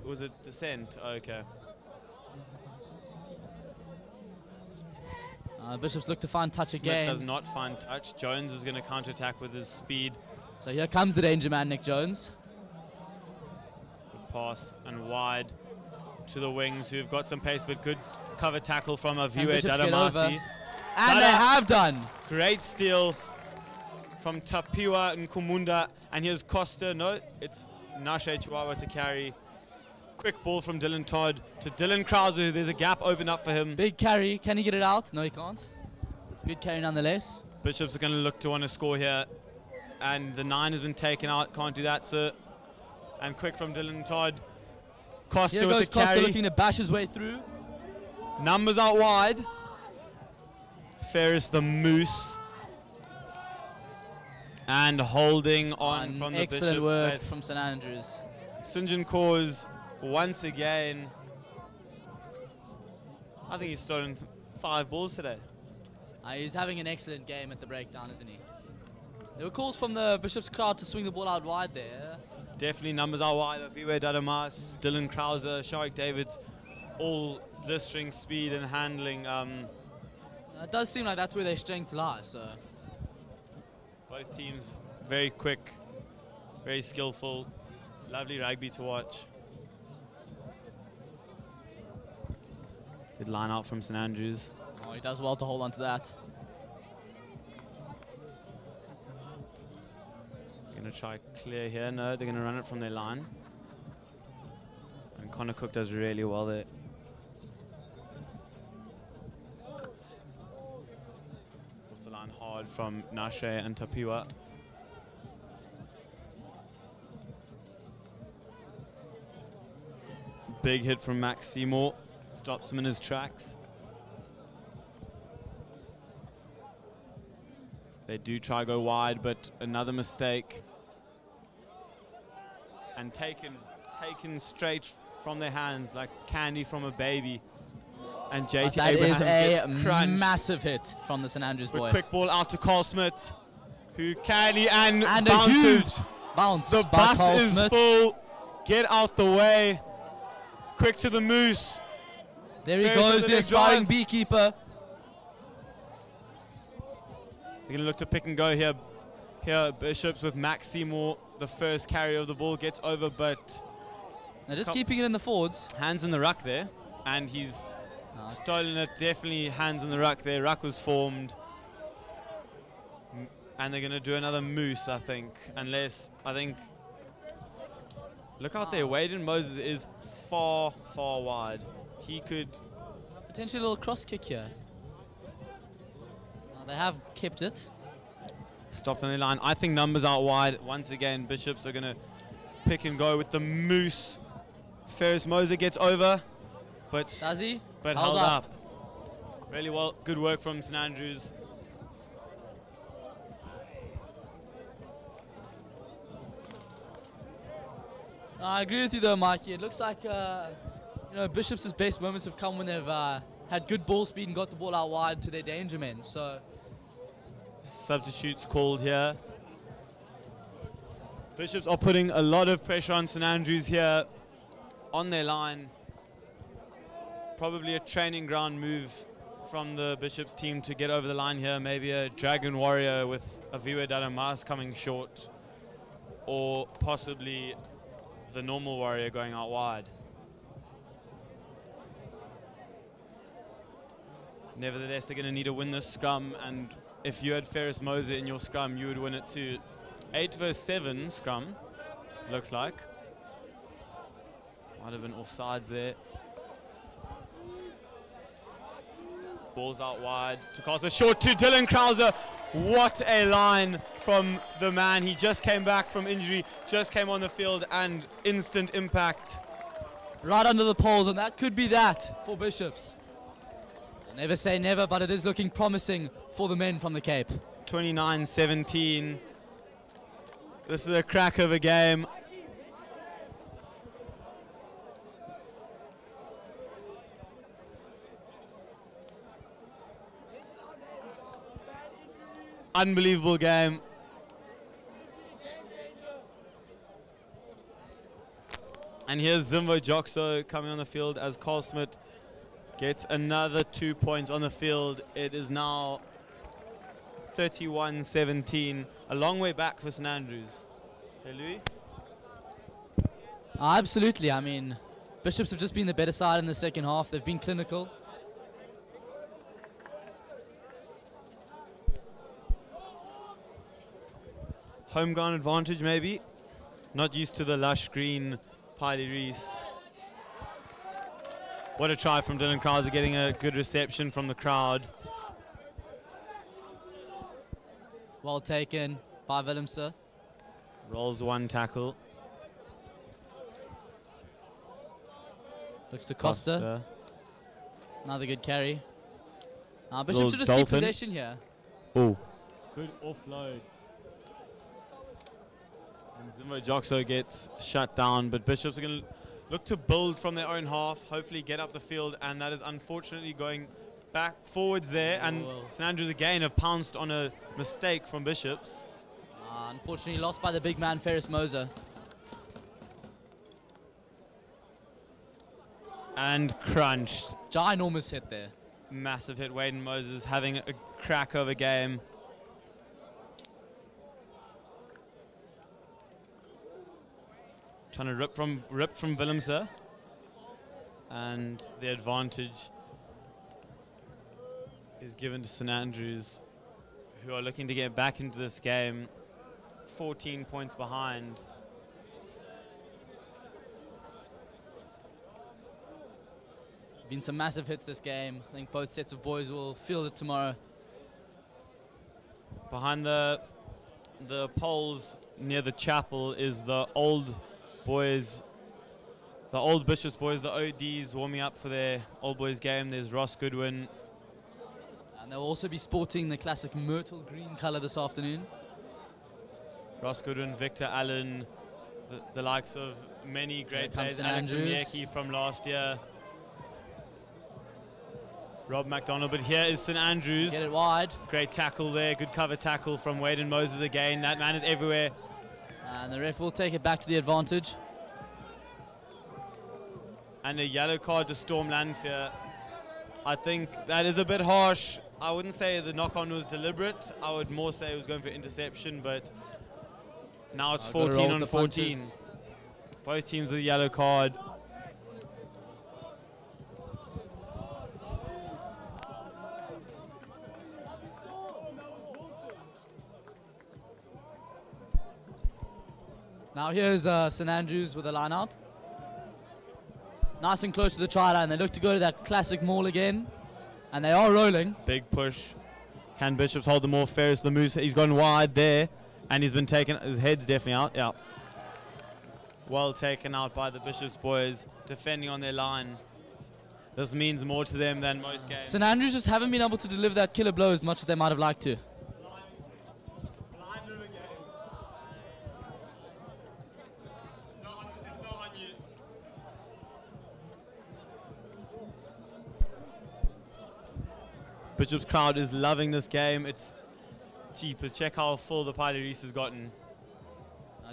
was it dissent? Oh, okay. Bishops look to find touch Smith again. does not find touch. Jones is going to counter-attack with his speed. So here comes the danger man, Nick Jones. Good pass and wide to the wings, who've got some pace, but good cover tackle from Aviwe Dadamasi. And they have done. Great steal from Tapiwa and Kumunda. And here's Costa. No, it's Nashe Chihuahua to carry. Quick ball from Dylan Todd to Dylan Krauser. There's a gap open up for him. Big carry. Can he get it out? No, he can't. Good carry nonetheless. Bishops are going to look to want to score here. And the 9 has been taken out. Can't do that, sir. And quick from Dylan Todd. Costa Here with goes the Costa carry. looking to bash his way through. Numbers out wide. Ferris the Moose. And holding on from the Bishops. Excellent work from St Andrews. St John Cause once again. I think he's stolen 5 balls today. He's having an excellent game at the breakdown, isn't he? There were calls from the Bishops crowd to swing the ball out wide there. Definitely numbers out wide. Aviwe Dadamas, Dylan Krauser, Sharik Davids, all blistering speed and handling. It does seem like that's where their strengths lie. So Both teams very quick, very skillful, lovely rugby to watch. Good line out from St Andrews. oh, he does well to hold on to that. Going to try clear here. No, they're going to run it from their line. And Connor Cook does really well there. Off the line hard from Nashe and Tapiwa. Big hit from Max Seymour. Stops him in his tracks. They do try go wide, but another mistake. And taken straight from their hands like candy from a baby. And JT That Abraham is gets a crunched. massive hit from the St Andrews With boy. quick ball out to Carl Smith, who candy and A bounces. huge bounce The by bus Carl is Smith. full. Get out the way. Quick to the Moose. There he Ferris goes, with the the aspiring drive. beekeeper. They're going to look to pick and go here. Here, Bishops with Max Seymour. The first carry of the ball gets over, but Now just keeping it in the forwards. hands in the ruck there. And he's stolen it. Definitely hands in the ruck there. Ruck was formed. And they're going to do another Moose, I think. Unless, I think... Look out there. Waden Moses is far, far wide. He could... Potentially a little cross kick here. They have kept it. Stopped on the line. I think numbers out wide. Once again, Bishops are going to pick and go with the Moose. Ferris Moser gets over, but Does he? held up. Really well. Good work from St Andrews. I agree with you though, Mikey. It looks like Bishops' best moments have come when they've had good ball speed and got the ball out wide to their danger men. So Substitutes called here. Bishops are putting a lot of pressure on St Andrews here on their line. Probably a training ground move from the Bishops team to get over the line here. Maybe a Dragon Warrior with Aviwe Dadamas coming short, or possibly the normal Warrior going out wide. Nevertheless, they're going to need to win this scrum, and if you had Ferris Moser in your scrum, you would win it too. 8 versus 7 scrum, looks like. Might have been offsides there. Ball's out wide to Costa, short to Dylan Krauser. What a line from the man. He just came back from injury, just came on the field, and instant impact. Right under the poles, and that could be that for Bishops. Never say never, but it is looking promising for the men from the Cape. 29-17. This is a crack of a game. Unbelievable game. And here's Zimvo Joxo coming on the field as Carl Smith gets another 2 points on the field. It is now 31-17. A long way back for St Andrews. Hey, Louis? Absolutely. I mean, Bishops have just been the better side in the second half. They've been clinical. Home ground advantage, maybe. Not used to the lush green Piley Reese. What a try from Dylan Krauser, getting a good reception from the crowd. Well taken by Willemse. Rolls one tackle. Looks to Costa. Another good carry. Bishops Little should just keep dolphin. possession here. Oh, good offload. And Zimbo Joxo gets shut down, but Bishops are going to look to build from their own half, hopefully get up the field, and that is unfortunately going back forwards there. And St Andrews again have pounced on a mistake from Bishops. Unfortunately lost by the big man, Ferris Moser. And crunched. Ginormous hit there. Massive hit. Waden Moses having a crack of a game. Trying to rip from Willemse. And the advantage is given to St Andrews, who are looking to get back into this game. 14 points behind. Been some massive hits this game. I think both sets of boys will field it tomorrow. Behind the poles near the chapel is the old boys, the old Bishops boys, the ODs warming up for their old boys game. There's Ross Goodwin. And they'll also be sporting the classic myrtle green color this afternoon. Ross Goodwin, Victor Allen, the likes of many great players. Alex Onyeki from last year. Rob McDonald, but here is St Andrews. Get it wide. Great tackle there, good cover tackle from Waden Moses again. That man is everywhere. And the ref will take it back to the advantage. And a yellow card to Storm Lanfear. I think that is a bit harsh. I wouldn't say the knock-on was deliberate. I would more say it was going for interception, but now it's 14 on 14. Both teams with a yellow card. Now here's St Andrews with a line out. Nice and close to the try line. They look to go to that classic maul again. And they are rolling. Big push. Can Bishops hold the more? Ferris the moose. He's gone wide there. And he's been taken. His head's definitely out. Yeah. Well taken out by the Bishops boys. Defending on their line. This means more to them than most games. St Andrews just haven't been able to deliver that killer blow as much as they might have liked to. Bishops crowd is loving this game. It's cheap. Check how full the Piley Reese has gotten.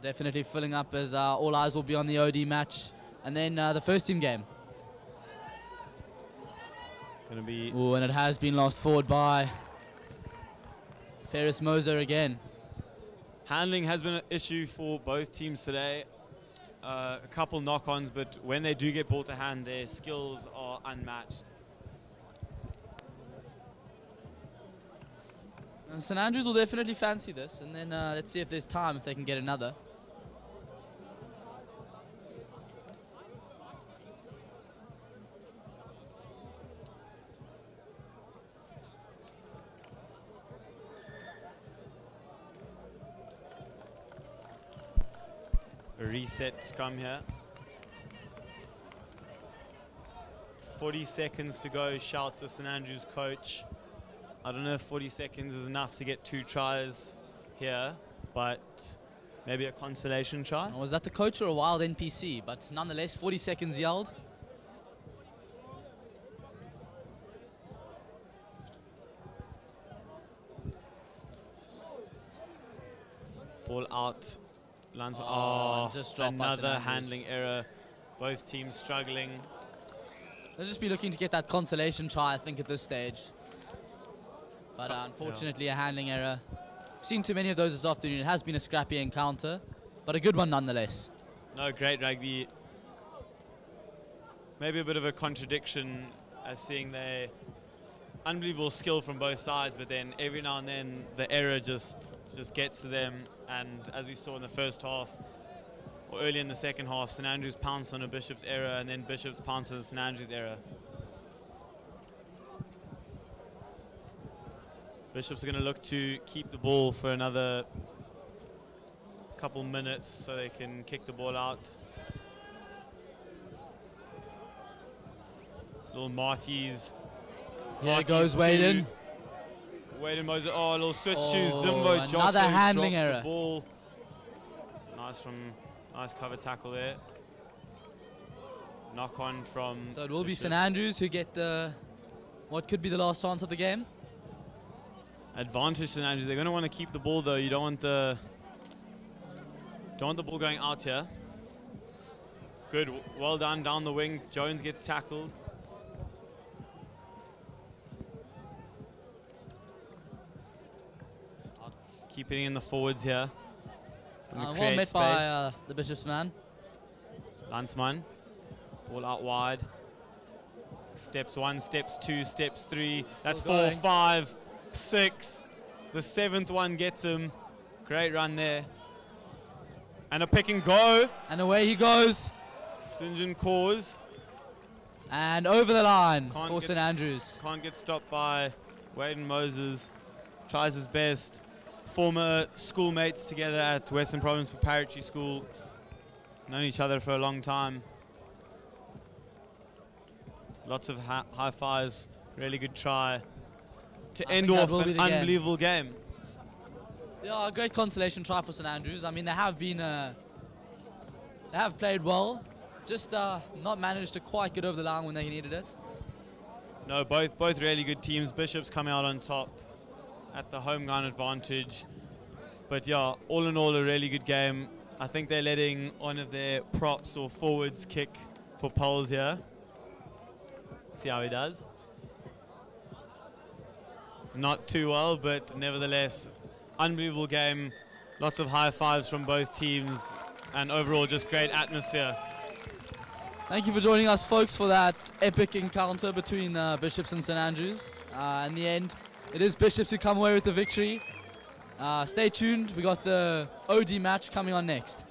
Definitely filling up as all eyes will be on the OD match. And then the first team game. Gonna be. Oh, and it has been lost forward by Ferris Moser again. Handling has been an issue for both teams today. A couple knock-ons, but when they do get ball to hand, their skills are unmatched. And St Andrews will definitely fancy this, and then let's see if there's time, if they can get another. A reset scrum here. 40 seconds to go, shouts the St Andrews coach. I don't know if 40 seconds is enough to get 2 tries here, but maybe a consolation try. Was that the coach or a wild NPC? But nonetheless, 40 seconds yelled. Ball out. Landsman. Just dropped by St another Andrews. handling error. Both teams struggling. They'll just be looking to get that consolation try, I think, at this stage. But unfortunately, a handling error. We've seen too many of those this afternoon. It has been a scrappy encounter, but a good one nonetheless. No, great rugby. Maybe a bit of a contradiction as seeing the unbelievable skill from both sides, but then every now and then the error just gets to them. And as we saw in the first half, or early in the second half, St Andrews pounced on a Bishop's error, and then Bishop's pounced on a St Andrews error. Bishops are going to look to keep the ball for another couple minutes so they can kick the ball out. Little Marty's. Here goes Waden. Waden Moses. Oh, a little switch to Oh, Zimbo. another handling drops error. The ball. Nice cover tackle there. Knock on from. So it will be Bishops. St Andrews who get what could be the last chance of the game. Advantage St Andrews. They're going to want to keep the ball though. You don't want the ball going out here. Good, well done down the wing. Jones gets tackled. Keep hitting in the forwards here. Well met by the Bishop's man. Landsman. Ball out wide. Steps 1, steps 2, steps 3. That's 4, going. 5, 6. The 7th one gets him. Great run there. And a pick and go. And away he goes. St John cause. And over the line Can't for get St Andrews. Can't get stopped by Waden Moses. Tries his best. Former schoolmates together at Western Province Preparatory School. Known each other for a long time. Lots of high fives. Really good try to end off an unbelievable game. Yeah, a great consolation try for St Andrews. I mean, they have played well, just not managed to quite get over the line when they needed it. No, both really good teams. Bishops coming out on top at the home ground advantage. But yeah, all in all, a really good game. I think they're letting one of their props or forwards kick for poles here. See how he does. Not too well, but nevertheless, unbelievable game. Lots of high fives from both teams, and overall just great atmosphere. Thank you for joining us, folks, for that epic encounter between Bishops and St Andrews. In the end, it is Bishops who come away with the victory. Stay tuned. We got the OD match coming on next.